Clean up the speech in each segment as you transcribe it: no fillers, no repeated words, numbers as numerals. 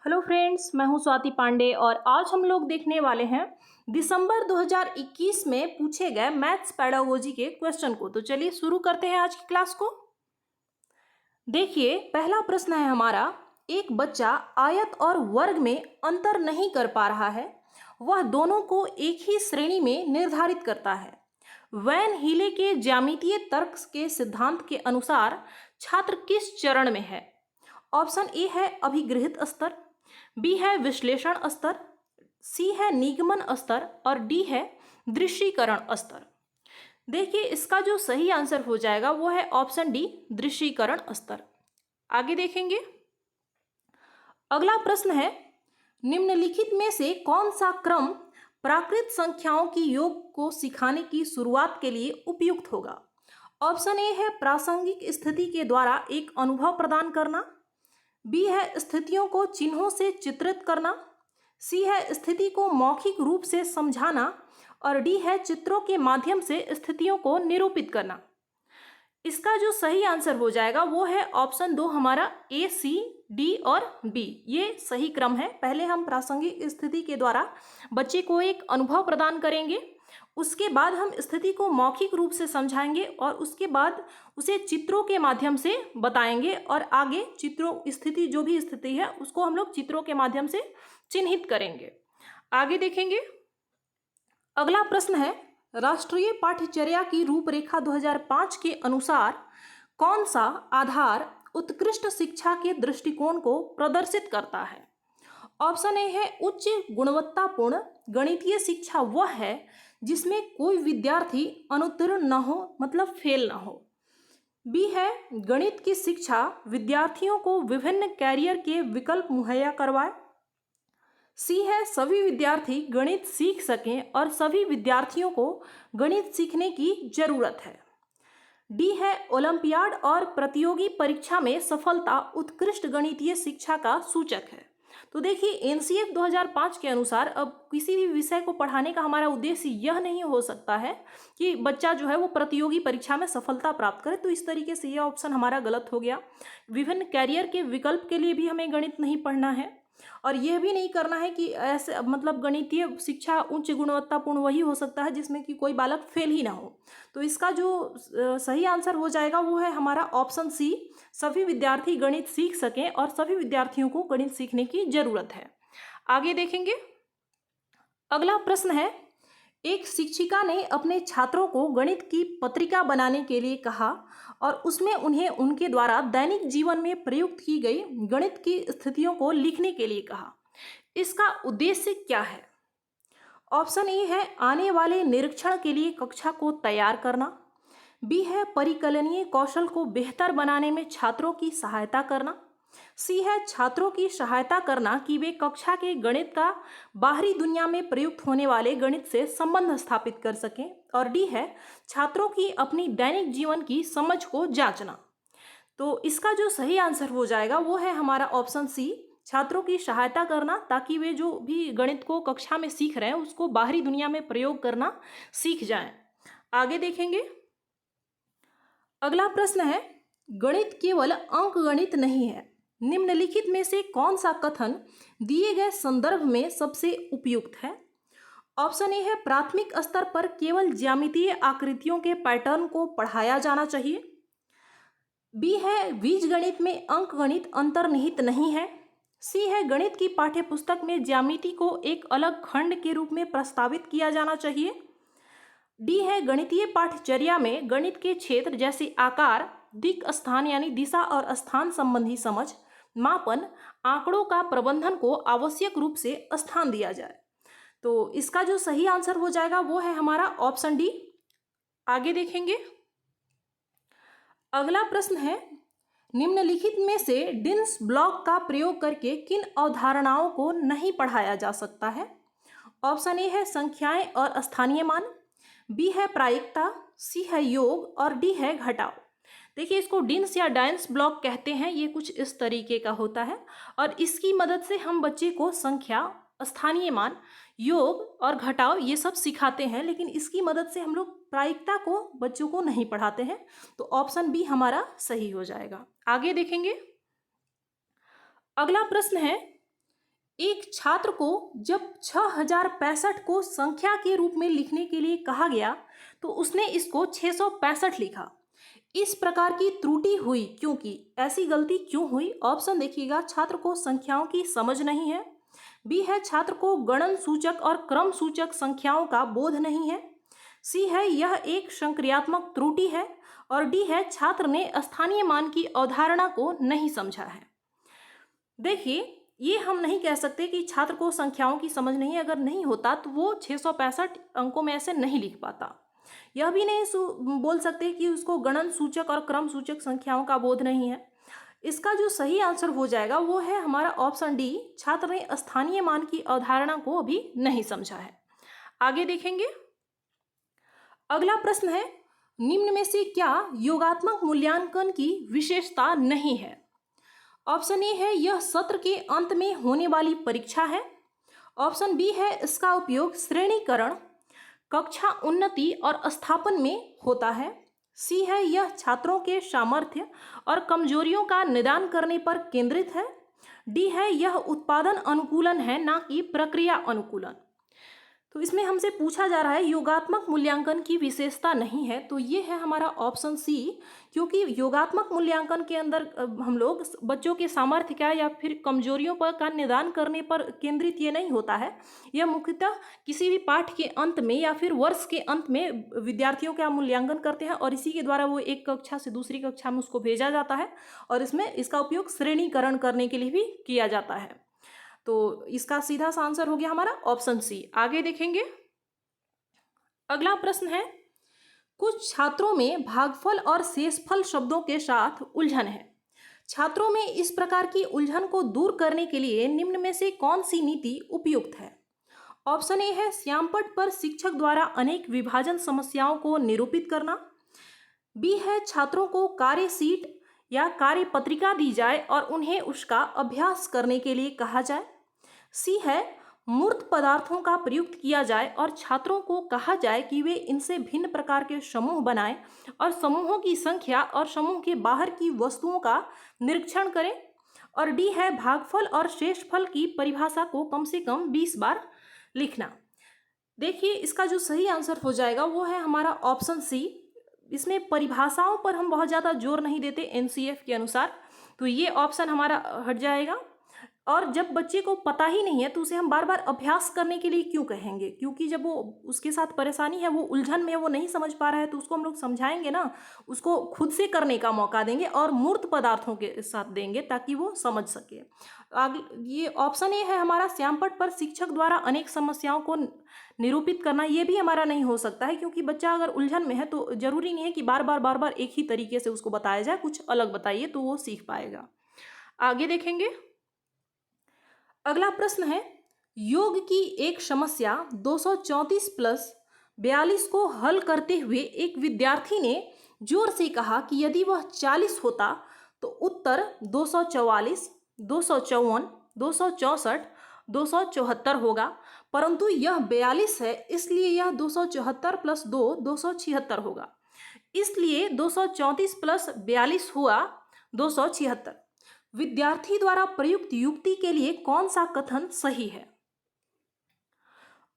Hello friends, मैं हूं स्वाति पांडे और आज हम लोग देखने वाले हैं दिसंबर 2021 में पूछे गए मैथ्स पेडागोजी के क्वेश्चन को। तो चलिए शुरू करते हैं आज की क्लास को। देखिए, पहला प्रश्न है हमारा, एक बच्चा आयत और वर्ग में अंतर नहीं कर पा रहा है, वह दोनों को एक ही श्रेणी में निर्धारित करता है। वैन हीले के ज्यामितीय तर्क के सिद्धांत के अनुसार छात्र किस चरण में है? ऑप्शन ए है अभिगृहित स्तर, बी है विश्लेषण स्तर, सी है निगमन स्तर और डी है दृश्यीकरण स्तर। देखिए, इसका जो सही आंसर हो जाएगा वो है ऑप्शन डी, दृश्यीकरण स्तर। आगे देखेंगे, अगला प्रश्न है, निम्नलिखित में से कौन सा क्रम प्राकृत संख्याओं की योग को सिखाने की शुरुआत के लिए उपयुक्त होगा? ऑप्शन ए है प्रासंगिक स्थिति के द्वारा एक अनुभव प्रदान करना, बी है स्थितियों को चिन्हों से चित्रित करना, सी है स्थिति को मौखिक रूप से समझाना और डी है चित्रों के माध्यम से स्थितियों को निरूपित करना। इसका जो सही आंसर हो जाएगा वो है ऑप्शन दो, हमारा ए, सी, डी और बी, ये सही क्रम है। पहले हम प्रासंगिक स्थिति के द्वारा बच्चे को एक अनुभव प्रदान करेंगे, उसके बाद हम स्थिति को मौखिक रूप से समझाएंगे और उसके बाद उसे चित्रों के माध्यम से बताएंगे और आगे चित्रों स्थिति जो भी स्थिति है उसको हम लोग चित्रों के माध्यम से चिन्हित करेंगे। आगे देखेंगे, अगला प्रश्न है, राष्ट्रीय पाठ्यचर्या की रूपरेखा 2005 के अनुसार कौन सा आधार उत्कृष्ट शिक्षा के दृष्टिकोण को प्रदर्शित करता है? ऑप्शन ए है उच्च गुणवत्तापूर्ण गणितीय शिक्षा वह है जिसमें कोई विद्यार्थी अनुत्तीर्ण न हो, मतलब फेल न हो। बी है गणित की शिक्षा विद्यार्थियों को विभिन्न कैरियर के विकल्प मुहैया करवाए। सी है सभी विद्यार्थी गणित सीख सकें और सभी विद्यार्थियों को गणित सीखने की जरूरत है। डी है ओलंपियाड और प्रतियोगी परीक्षा में सफलता उत्कृष्ट गणितीय शिक्षा का सूचक है। तो देखिए, एनसीएफ 2005 के अनुसार अब किसी भी विषय को पढ़ाने का हमारा उद्देश्य यह नहीं हो सकता है कि बच्चा जो है वो प्रतियोगी परीक्षा में सफलता प्राप्त करे। तो इस तरीके से यह ऑप्शन हमारा गलत हो गया। विभिन्न कैरियर के विकल्प के लिए भी हमें गणित नहीं पढ़ना है और यह भी नहीं करना है कि ऐसे मतलब गणितीय शिक्षा उच्च गुणवत्तापूर्ण वही हो सकता है जिसमें कि कोई बालक फेल ही ना हो। तो इसका जो सही आंसर हो जाएगा वो है हमारा ऑप्शन सी, सभी विद्यार्थी गणित सीख सकें और सभी विद्यार्थियों को गणित सीखने की जरूरत है। आगे देखेंगे, अगला प्रश्न है, एक शिक्षिका ने अपने छात्रों को गणित की पत्रिका बनाने के लिए कहा और उसमें उन्हें उनके द्वारा दैनिक जीवन में प्रयुक्त की गई गणित की स्थितियों को लिखने के लिए कहा। इसका उद्देश्य क्या है? ऑप्शन ए है आने वाले निरीक्षण के लिए कक्षा को तैयार करना, बी है परिकलनीय कौशल को बेहतर बनाने में छात्रों की सहायता करना, सी है छात्रों की सहायता करना कि वे कक्षा के गणित का बाहरी दुनिया में प्रयुक्त होने वाले गणित से संबंध स्थापित कर सकें और डी है छात्रों की अपनी दैनिक जीवन की समझ को जांचना। तो इसका जो सही आंसर हो जाएगा वो है हमारा ऑप्शन सी, छात्रों की सहायता करना ताकि वे जो भी गणित को कक्षा में सीख रहे हैं उसको बाहरी दुनिया में प्रयोग करना सीख जाएं। आगे देखेंगे, अगला प्रश्न है, गणित केवल अंक गणित नहीं है, निम्नलिखित में से कौन सा कथन दिए गए संदर्भ में सबसे उपयुक्त है? ऑप्शन ए है प्राथमिक स्तर पर केवल ज्यामितीय आकृतियों के पैटर्न को पढ़ाया जाना चाहिए, बी है बीजगणित में अंक गणित अंतर्निहित नहीं है, सी है गणित की पाठ्यपुस्तक में ज्यामिति को एक अलग खंड के रूप में प्रस्तावित किया जाना चाहिए, डी है गणितीय पाठ्यचर्या में गणित के क्षेत्र जैसे आकार, दिक् स्थान यानी दिशा और स्थान संबंधी समझ, मापन, आंकड़ों का प्रबंधन को आवश्यक रूप से स्थान दिया जाए। तो इसका जो सही आंसर हो जाएगा वो है हमारा ऑप्शन डी। आगे देखेंगे, अगला प्रश्न है, निम्नलिखित में से डिन्स ब्लॉक का प्रयोग करके किन अवधारणाओं को नहीं पढ़ाया जा सकता है? ऑप्शन ए है संख्याएं और स्थानीय मान, बी है प्रायिकता, सी है योग और डी है घटाव। देखिए, इसको डिन्स या डायंस ब्लॉक कहते हैं। ये कुछ इस तरीके का होता है और इसकी मदद से हम बच्चे को संख्या, स्थानीय मान, योग और घटाव ये सब सिखाते हैं, लेकिन इसकी मदद से हम लोग प्रायिकता को बच्चों को नहीं पढ़ाते हैं। तो ऑप्शन बी हमारा सही हो जाएगा। आगे देखेंगे, अगला प्रश्न है, एक छात्र को जब 6065 को संख्या के रूप में लिखने के लिए कहा गया तो उसने इसको 665 लिखा। इस प्रकार की त्रुटि हुई क्योंकि ऐसी गलती क्यों हुई? ऑप्शन देखिएगा, छात्र को संख्याओं की समझ नहीं है, बी है छात्र को गणन सूचक और क्रम सूचक संख्याओं का बोध नहीं है, सी है यह एक संक्रियात्मक त्रुटि है, और डी है छात्र ने स्थानीय मान की अवधारणा को नहीं समझा है। देखिए, ये हम नहीं कह सकते कि छात्र को संख्याओं की समझ नहीं है। अगर नहीं होता तो वो 665 अंकों में ऐसे नहीं लिख पाता। यह भी नहीं बोल सकते कि उसको गणन सूचक और क्रम सूचक संख्याओं का बोध नहीं है। इसका जो सही आंसर हो जाएगा वो है हमारा ऑप्शन डी, छात्र ने स्थानीय मान की अवधारणा को अभी नहीं समझा है। आगे देखेंगे। अगला प्रश्न है, निम्न में से क्या योगात्मक मूल्यांकन की विशेषता नहीं है? ऑप्शन ए है यह सत्र के अंत में होने वाली परीक्षा है। ऑप्शन बी है इसका उपयोग श्रेणीकरण, कक्षा उन्नति और स्थापन में होता है। सी है यह छात्रों के सामर्थ्य और कमजोरियों का निदान करने पर केंद्रित है। डी है यह उत्पादन अनुकूलन है, ना कि प्रक्रिया अनुकूलन। तो इसमें हमसे पूछा जा रहा है योगात्मक मूल्यांकन की विशेषता नहीं है, तो ये है हमारा ऑप्शन सी, क्योंकि योगात्मक मूल्यांकन के अंदर हम लोग बच्चों के सामर्थ्य का या फिर कमजोरियों पर का निदान करने पर केंद्रित ये नहीं होता है। यह मुख्यतः किसी भी पाठ के अंत में या फिर वर्ष के अंत में विद्यार्थियों का मूल्यांकन करते हैं और इसी के द्वारा वो एक कक्षा से दूसरी कक्षा में उसको भेजा जाता है, और इसमें इसका उपयोग श्रेणीकरण करने के लिए भी किया जाता है। तो इसका सीधा सा आंसर हो गया हमारा ऑप्शन सी। आगे देखेंगे। अगला प्रश्न है, कुछ छात्रों में भागफल और शेषफल शब्दों के साथ उलझन है। छात्रों में इस प्रकार की उलझन को दूर करने के लिए निम्न में से कौन सी नीति उपयुक्त है? ऑप्शन ए है श्यामपट्ट पर शिक्षक द्वारा अनेक विभाजन समस्याओं को निरूपित करना। बी है छात्रों को कार्यशीट या कार्य पत्रिका दी जाए और उन्हें उसका अभ्यास करने के लिए कहा जाए। सी है मूर्त पदार्थों का प्रयुक्त किया जाए और छात्रों को कहा जाए कि वे इनसे भिन्न प्रकार के समूह बनाएं और समूहों की संख्या और समूह के बाहर की वस्तुओं का निरीक्षण करें। और डी है भागफल और शेषफल की परिभाषा को कम से कम 20 बार लिखना। देखिए, इसका जो सही आंसर हो जाएगा वो है हमारा ऑप्शन सी। इसमें परिभाषाओं पर हम बहुत ज़्यादा जोर नहीं देते एनसीएफ के अनुसार, तो ये ऑप्शन हमारा हट जाएगा। और जब बच्चे को पता ही नहीं है तो उसे हम बार बार अभ्यास करने के लिए क्यों कहेंगे? क्योंकि जब वो उसके साथ परेशानी है, वो उलझन में, वो नहीं समझ पा रहा है, तो उसको हम लोग समझाएंगे ना, उसको खुद से करने का मौका देंगे और मूर्त पदार्थों के साथ देंगे ताकि वो समझ सके। आगे ये ऑप्शन ए है हमारा श्यामपट्ट पर शिक्षक द्वारा अनेक समस्याओं को निरूपित करना। ये भी हमारा नहीं हो सकता है, क्योंकि बच्चा अगर उलझन में है तो जरूरी नहीं है कि बार बार एक ही तरीके से उसको बताया जाए, कुछ अलग बताइए तो वो सीख पाएगा। आगे देखेंगे। अगला प्रश्न है, योग की एक समस्या 234 प्लस 42 को हल करते हुए एक विद्यार्थी ने जोर से कहा कि यदि वह 40 होता तो उत्तर 244, 254, 264, 274 होगा, परंतु यह 42 है, इसलिए यह 274 प्लस 2 276 होगा। इसलिए 234 प्लस 42 हुआ 276। विद्यार्थी द्वारा प्रयुक्त युक्ति के लिए कौन सा कथन सही है?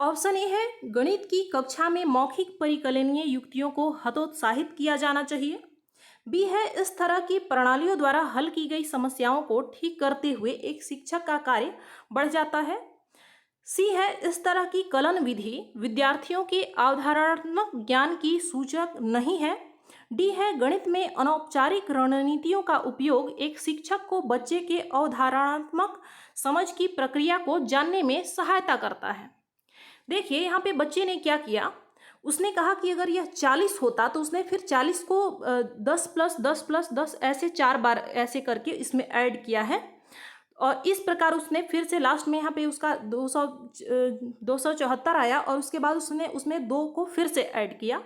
ऑप्शन ए है गणित की कक्षा में मौखिक परिकलनीय युक्तियों को हतोत्साहित किया जाना चाहिए। बी है इस तरह की प्रणालियों द्वारा हल की गई समस्याओं को ठीक करते हुए एक शिक्षक का कार्य बढ़ जाता है। सी है इस तरह की कलन विधि विद्यार्थियों के अवधारणात्मक ज्ञान की सूचक नहीं है। डी है गणित में अनौपचारिक रणनीतियों का उपयोग एक शिक्षक को बच्चे के अवधारणात्मक समझ की प्रक्रिया को जानने में सहायता करता है। देखिए, यहाँ पे बच्चे ने क्या किया, उसने कहा कि अगर यह 40 होता तो उसने फिर 40 को 10 प्लस 10 प्लस 10 ऐसे 4 बार ऐसे करके इसमें ऐड किया है, और इस प्रकार उसने फिर से लास्ट में यहाँ पे उसका 274 आया, और उसके बाद उसने उसमें 2 को फिर से ऐड किया।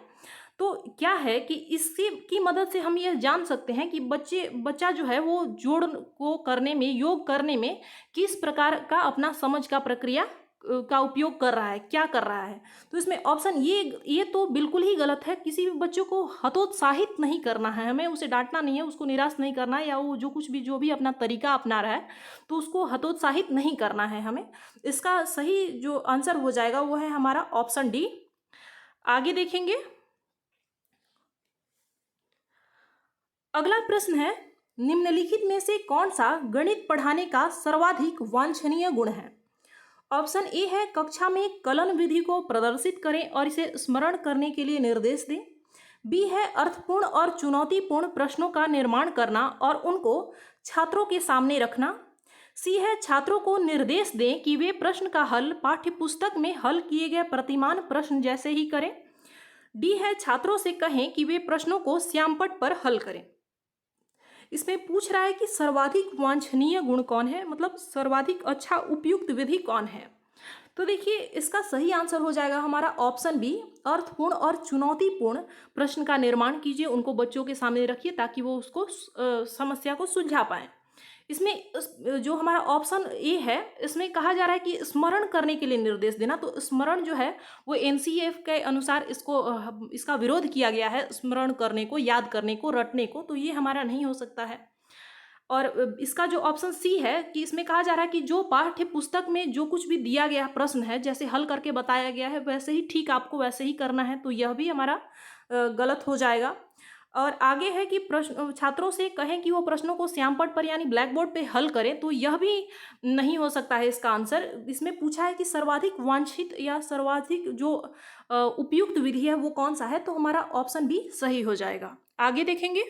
तो क्या है कि इसकी की मदद से हम ये जान सकते हैं कि बच्चा जो है वो जोड़ को करने में, योग करने में किस प्रकार का अपना समझ का प्रक्रिया का उपयोग कर रहा है, क्या कर रहा है। तो इसमें ऑप्शन ये तो बिल्कुल ही गलत है। किसी भी बच्चों को हतोत्साहित नहीं करना है, हमें उसे डांटना नहीं है, उसको निराश नहीं करना है, या वो जो भी अपना तरीका अपना रहा है तो उसको हतोत्साहित नहीं करना है हमें। इसका सही जो आंसर हो जाएगा वो है हमारा ऑप्शन डी। आगे देखेंगे, अगला प्रश्न है, निम्नलिखित में से कौन सा गणित पढ़ाने का सर्वाधिक वांछनीय गुण है। ऑप्शन ए है कक्षा में कलन विधि को प्रदर्शित करें और इसे स्मरण करने के लिए निर्देश दें। बी है अर्थपूर्ण और चुनौतीपूर्ण प्रश्नों का निर्माण करना और उनको छात्रों के सामने रखना। सी है छात्रों को निर्देश दें कि वे प्रश्न का हल पाठ्यपुस्तक में हल किए गए प्रतिमान प्रश्न जैसे ही करें। डी है छात्रों से कहें कि वे प्रश्नों को श्यामपट्ट पर हल करें। इसमें पूछ रहा है कि सर्वाधिक वांछनीय गुण कौन है, मतलब सर्वाधिक अच्छा उपयुक्त विधि कौन है। तो देखिए इसका सही आंसर हो जाएगा हमारा ऑप्शन बी, अर्थपूर्ण और चुनौतीपूर्ण प्रश्न का निर्माण कीजिए, उनको बच्चों के सामने रखिए ताकि वो उसको समस्या को सुलझा पाएं। इसमें जो हमारा ऑप्शन ए है इसमें कहा जा रहा है कि स्मरण करने के लिए निर्देश देना। तो स्मरण जो है वो एनसीईएफ के अनुसार इसका विरोध किया गया है, स्मरण करने को, याद करने को, रटने को। तो ये हमारा नहीं हो सकता है। और इसका जो ऑप्शन सी है कि इसमें कहा जा रहा है कि जो पाठ्य पुस्तक में जो कुछ भी दिया गया प्रश्न है, जैसे हल करके बताया गया है वैसे ही ठीक आपको वैसे ही करना है। तो यह भी हमारा गलत हो जाएगा। और आगे है कि प्रश्न छात्रों से कहें कि वो प्रश्नों को श्यामपट्ट पर यानी ब्लैक बोर्ड पे हल करें। तो यह भी नहीं हो सकता है इसका आंसर। इसमें पूछा है कि सर्वाधिक वांछित या सर्वाधिक जो उपयुक्त विधि है वो कौन सा है। तो हमारा ऑप्शन बी सही हो जाएगा। आगे देखेंगे,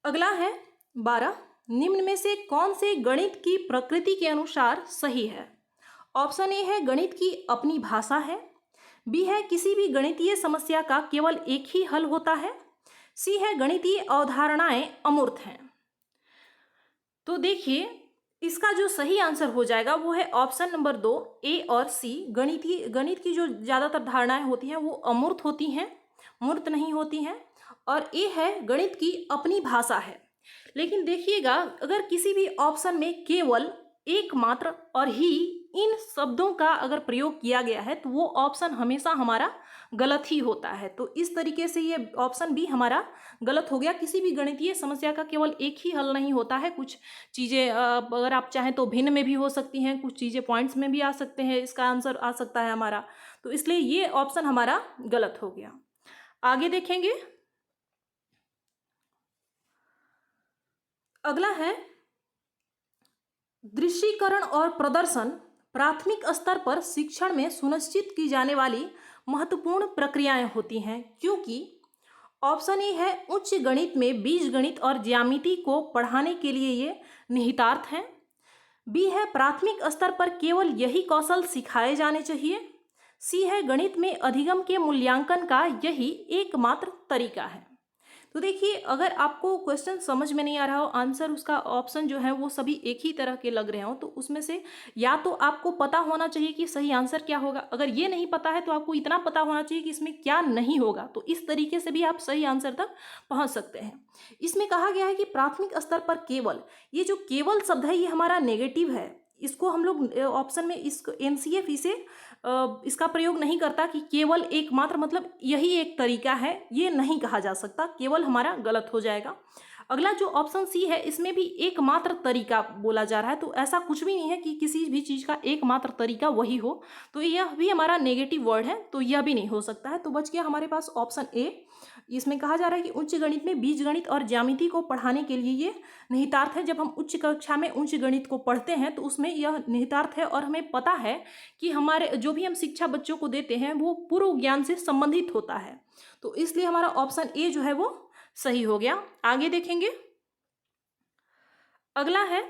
अगला है 12, निम्न में से कौन से गणित की प्रकृति के अनुसार सही है। ऑप्शन ए है गणित की अपनी भाषा है। बी है किसी भी गणितीय समस्या का केवल एक ही हल होता है। सी है गणितीय अवधारणाएं अमूर्त हैं। तो देखिए इसका जो सही आंसर हो जाएगा वो है ऑप्शन नंबर 2, ए और सी। गणित की जो ज़्यादातर धारणाएं होती हैं वो अमूर्त होती हैं, मूर्त नहीं होती हैं। और ए है गणित की अपनी भाषा है। लेकिन देखिएगा अगर किसी भी ऑप्शन में केवल, एकमात्र और ही इन शब्दों का अगर प्रयोग किया गया है तो वो ऑप्शन हमेशा हमारा गलत ही होता है। तो इस तरीके से ये ऑप्शन बी हमारा गलत हो गया। किसी भी गणितीय समस्या का केवल एक ही हल नहीं होता है। कुछ चीज़ें अगर आप चाहें तो भिन्न में भी हो सकती हैं, कुछ चीज़ें पॉइंट्स में भी आ सकते हैं, इसका आंसर आ सकता है हमारा। तो इसलिए ये ऑप्शन हमारा गलत हो गया। आगे देखेंगे, अगला है दृश्यीकरण और प्रदर्शन प्राथमिक स्तर पर शिक्षण में सुनिश्चित की जाने वाली महत्वपूर्ण प्रक्रियाएं होती हैं, क्योंकि ऑप्शन ए है उच्च गणित में बीजगणित और ज्यामिति को पढ़ाने के लिए ये निहितार्थ हैं। बी है प्राथमिक स्तर पर केवल यही कौशल सिखाए जाने चाहिए। सी है गणित में अधिगम के मूल्यांकन का यही एकमात्र तरीका है। तो देखिए अगर आपको क्वेश्चन समझ में नहीं आ रहा हो, आंसर उसका ऑप्शन जो है वो सभी एक ही तरह के लग रहे हो, तो उसमें से या तो आपको पता होना चाहिए कि सही आंसर क्या होगा। अगर ये नहीं पता है तो आपको इतना पता होना चाहिए कि इसमें क्या नहीं होगा। तो इस तरीके से भी आप सही आंसर तक पहुंच सकते हैं। इसमें कहा गया है कि प्राथमिक स्तर पर केवल, ये जो केवल शब्द है ये हमारा नेगेटिव है। इसको हम लोग ऑप्शन में इसको एनसीईएफ इसे इसका प्रयोग नहीं करता कि केवल एकमात्र, मतलब यही एक तरीका है, ये नहीं कहा जा सकता। केवल हमारा गलत हो जाएगा। अगला जो ऑप्शन सी है इसमें भी एकमात्र तरीका बोला जा रहा है। तो ऐसा कुछ भी नहीं है कि किसी भी चीज़ का एकमात्र तरीका वही हो। तो यह भी हमारा नेगेटिव वर्ड है, तो यह भी नहीं हो सकता है। तो बच गया हमारे पास ऑप्शन ए। इसमें कहा जा रहा है कि उच्च गणित में बीजगणित और ज्यामिति को पढ़ाने के लिए ये निहितार्थ है। जब हम उच्च कक्षा में उच्च गणित को पढ़ते हैं तो उसमें यह निहितार्थ है और हमें पता है कि हमारे जो भी हम शिक्षा बच्चों को देते हैं वो पूर्व ज्ञान से संबंधित होता है। तो इसलिए हमारा ऑप्शन ए जो है वो सही हो गया। आगे देखेंगे, अगला है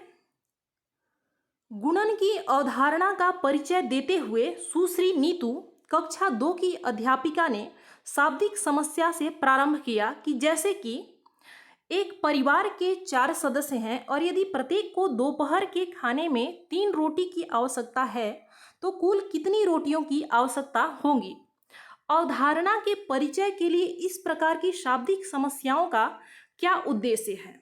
गुणन की अवधारणा का परिचय देते हुए सुश्री नीतू कक्षा 2 की अध्यापिका ने शाब्दिक समस्या से प्रारंभ किया कि जैसे कि एक परिवार के 4 सदस्य हैं और यदि प्रत्येक को दोपहर के खाने में 3 रोटी की आवश्यकता है तो कुल कितनी रोटियों की आवश्यकता होगी। अवधारणा के परिचय के लिए इस प्रकार की शाब्दिक समस्याओं का क्या उद्देश्य है।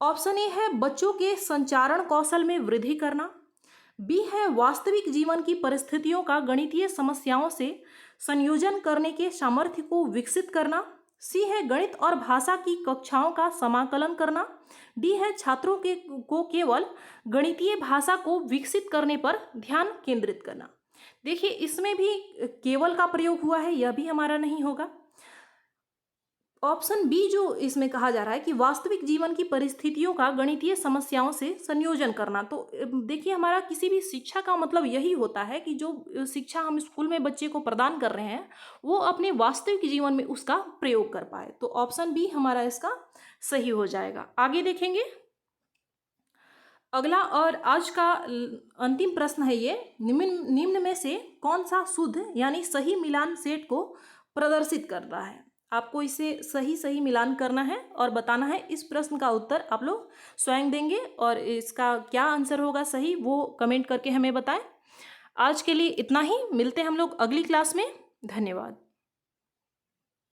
ऑप्शन ए है बच्चों के संचारण कौशल में वृद्धि करना। बी है वास्तविक जीवन की परिस्थितियों का गणितीय समस्याओं से संयोजन करने के सामर्थ्य को विकसित करना। सी है गणित और भाषा की कक्षाओं का समाकलन करना। डी है छात्रों को केवल गणितीय भाषा को विकसित करने पर ध्यान केंद्रित करना। देखिए इसमें भी केवल का प्रयोग हुआ है, यह भी हमारा नहीं होगा। ऑप्शन बी जो इसमें कहा जा रहा है कि वास्तविक जीवन की परिस्थितियों का गणितीय समस्याओं से संयोजन करना, तो देखिए हमारा किसी भी शिक्षा का मतलब यही होता है कि जो शिक्षा हम स्कूल में बच्चे को प्रदान कर रहे हैं वो अपने वास्तविक जीवन में उसका प्रयोग कर पाए। तो ऑप्शन बी हमारा इसका सही हो जाएगा। आगे देखेंगे अगला और आज का अंतिम प्रश्न है ये, निम्न में से कौन सा शुद्ध यानी सही मिलान सेट को प्रदर्शित करता है। आपको इसे सही मिलान करना है और बताना है। इस प्रश्न का उत्तर आप लोग स्वयं देंगे और इसका क्या आंसर होगा सही वो कमेंट करके हमें बताएं। आज के लिए इतना ही, मिलते हैं हम लोग अगली क्लास में। धन्यवाद।